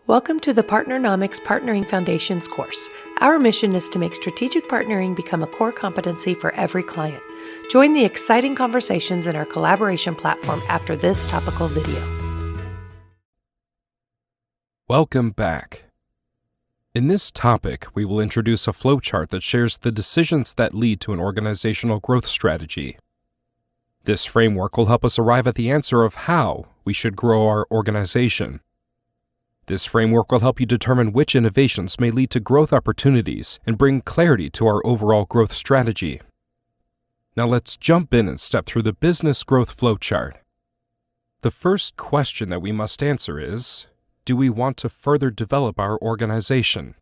Welcome to the Partnernomics Partnering Foundations course. Our mission is to make strategic partnering become a core competency for every client. Join the exciting conversations in our collaboration platform after this topical video. Welcome back. In this topic, we will introduce a flowchart that shares the decisions that lead to an organizational growth strategy. This framework will help us arrive at the answer of how we should grow our organization. This framework will help you determine which innovations may lead to growth opportunities and bring clarity to our overall growth strategy. Now let's jump in and step through the business growth flowchart. The first question that we must answer is, do we want to further develop our organization?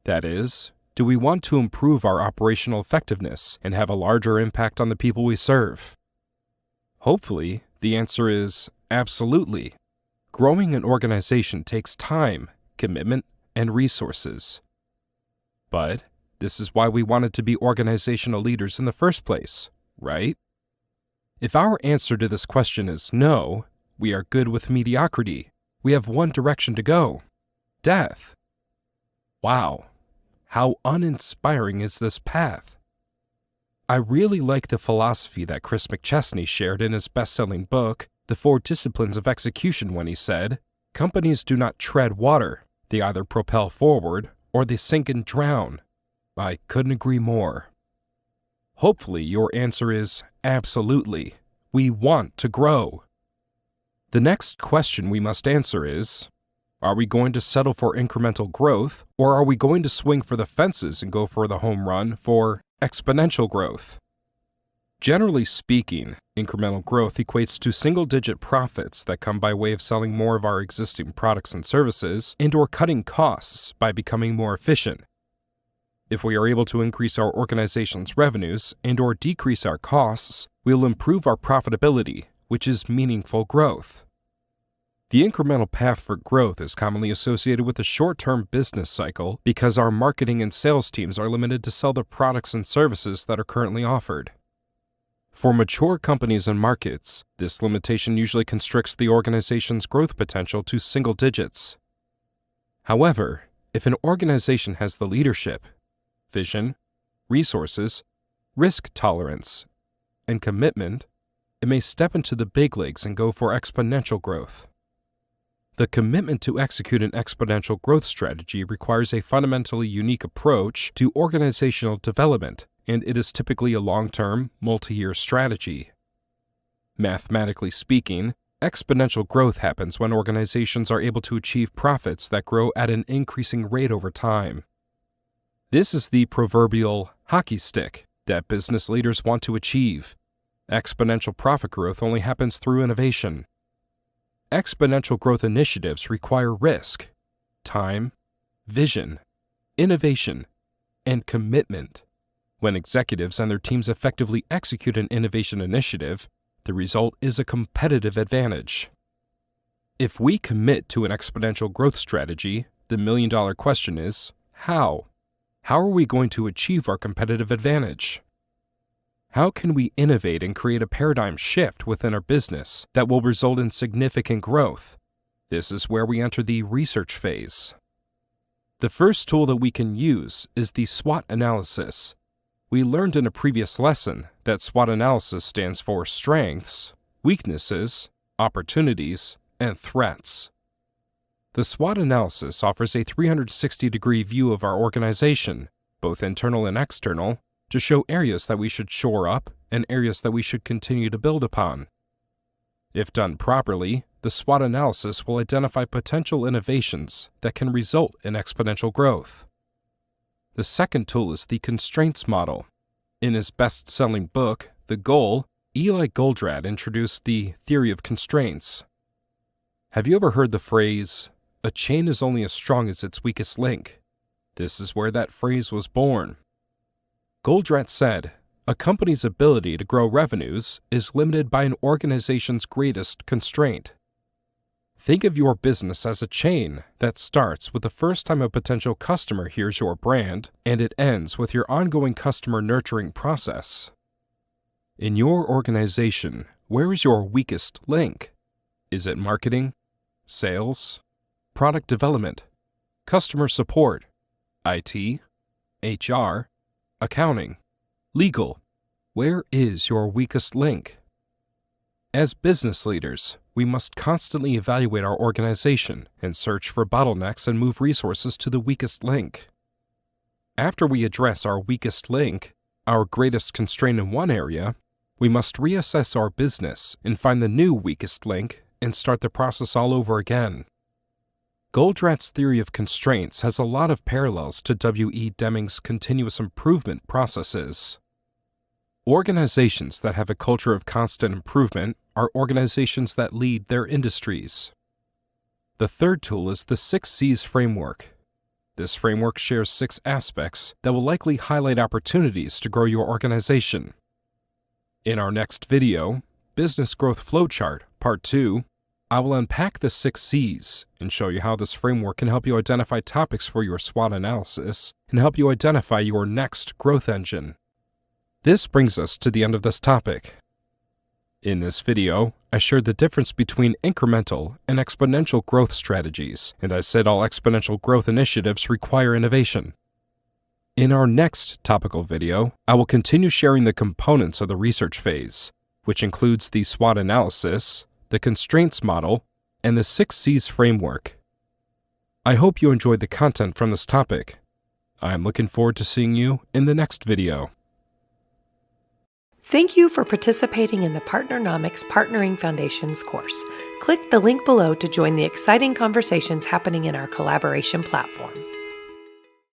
That is, do we want to improve our operational effectiveness and have a larger impact on the people we serve? Hopefully, the answer is absolutely. Growing an organization takes time, commitment, and resources. But this is why we wanted to be organizational leaders in the first place, right? If our answer to this question is no, we are good with mediocrity. We have one direction to go: death. Wow, how uninspiring is this path? I really like the philosophy that Chris McChesney shared in his best-selling book, The 4 Disciplines of Execution, when he said, "Companies do not tread water. They either propel forward or they sink and drown." I couldn't agree more. Hopefully, your answer is absolutely. We want to grow. The next question we must answer is, are we going to settle for incremental growth, or are we going to swing for the fences and go for the home run for exponential growth? Generally speaking, incremental growth equates to single-digit profits that come by way of selling more of our existing products and services and/or cutting costs by becoming more efficient. If we are able to increase our organization's revenues and/or decrease our costs, we'll improve our profitability, which is meaningful growth. The incremental path for growth is commonly associated with a short-term business cycle because our marketing and sales teams are limited to sell the products and services that are currently offered. For mature companies and markets, this limitation usually constricts the organization's growth potential to single digits. However, if an organization has the leadership, vision, resources, risk tolerance, and commitment, it may step into the big leagues and go for exponential growth. The commitment to execute an exponential growth strategy requires a fundamentally unique approach to organizational development, and it is typically a long-term, multi-year strategy. Mathematically speaking, exponential growth happens when organizations are able to achieve profits that grow at an increasing rate over time. This is the proverbial hockey stick that business leaders want to achieve. Exponential profit growth only happens through innovation. Exponential growth initiatives require risk, time, vision, innovation, and commitment. When executives and their teams effectively execute an innovation initiative, the result is a competitive advantage. If we commit to an exponential growth strategy, the million-dollar question is, how? How are we going to achieve our competitive advantage? How can we innovate and create a paradigm shift within our business that will result in significant growth? This is where we enter the research phase. The first tool that we can use is the SWOT analysis. We learned in a previous lesson that SWOT analysis stands for strengths, weaknesses, opportunities, and threats. The SWOT analysis offers a 360-degree view of our organization, both internal and external, to show areas that we should shore up and areas that we should continue to build upon. If done properly, the SWOT analysis will identify potential innovations that can result in exponential growth. The second tool is the constraints model. In his best-selling book, The Goal, Eli Goldratt introduced the theory of constraints. Have you ever heard the phrase, "A chain is only as strong as its weakest link"? This is where that phrase was born. Goldratt said, a company's ability to grow revenues is limited by an organization's greatest constraint. Think of your business as a chain that starts with the first time a potential customer hears your brand, and it ends with your ongoing customer nurturing process. In your organization, where is your weakest link? Is it marketing, sales, product development, customer support, IT, HR, accounting, legal. Where is your weakest link? As business leaders, we must constantly evaluate our organization and search for bottlenecks and move resources to the weakest link. After we address our weakest link, our greatest constraint in one area, we must reassess our business and find the new weakest link and start the process all over again. Goldratt's theory of constraints has a lot of parallels to W.E. Deming's continuous improvement processes. Organizations that have a culture of constant improvement are organizations that lead their industries. The third tool is the 6 C's framework. This framework shares 6 aspects that will likely highlight opportunities to grow your organization. In our next video, Business Growth Flowchart, Part 2, I will unpack the 6 C's and show you how this framework can help you identify topics for your SWOT analysis and help you identify your next growth engine. This brings us to the end of this topic. In this video, I shared the difference between incremental and exponential growth strategies, and I said all exponential growth initiatives require innovation. In our next topical video, I will continue sharing the components of the research phase, which includes the SWOT analysis, the constraints model, and the 6 C's framework. I hope you enjoyed the content from this topic. I am looking forward to seeing you in the next video. Thank you for participating in the Partnernomics Partnering Foundations course. Click the link below to join the exciting conversations happening in our collaboration platform.